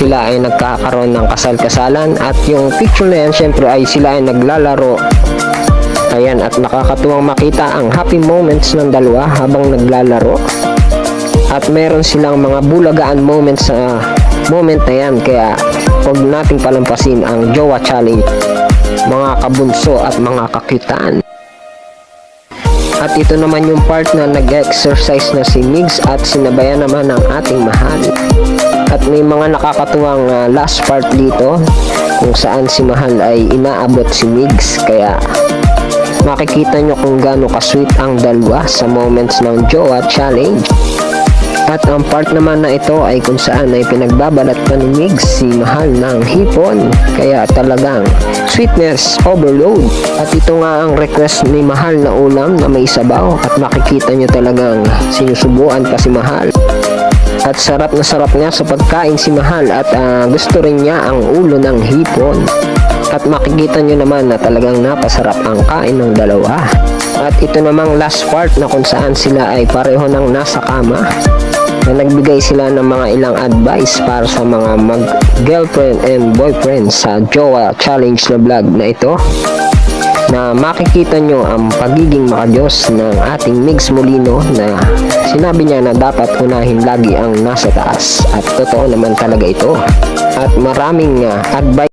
sila ay nagkakaroon ng kasal-kasalan, at yung picture na yan syempre ay sila ay naglalaro. Ayan, at nakakatuwang makita ang happy moments ng dalawa habang naglalaro. At meron silang mga bulagaan moments sa moment na yan, kaya huwag nating palampasin ang Jowa Challenge, mga kabunso at mga kakyutan. At ito naman yung part na nag-exercise na si Migs at sinabayan naman ng ating mahal. At may mga nakakatuwang last part dito kung saan si mahal ay inaabot si Migs, kaya makikita nyo kung gaano ka-sweet ang dalawa sa moments ng Jowa Challenge. At ang part naman na ito ay kung saan ay pinagbabalat pa ni Migs si mahal ng hipon, kaya talagang sweetness overload. At ito nga ang request ni mahal na ulam na may sabaw, at makikita nyo talagang sinusubuan pa si mahal. At sarap na sarap niya sa pagkain si mahal, at gusto rin niya ang ulo ng hipon. At makikita nyo naman na talagang napasarap ang kain ng dalawa. At ito namang last part na kung saan sila ay pareho ng nasa kama, na nagbigay sila ng mga ilang advice para sa mga mag-girlfriend and boyfriend sa Jowa Challenge na vlog na ito, na makikita nyo ang pagiging makadiyos ng ating Migs Molino, na sinabi niya na dapat unahin lagi ang nasa taas, at totoo naman talaga ito. At maraming advice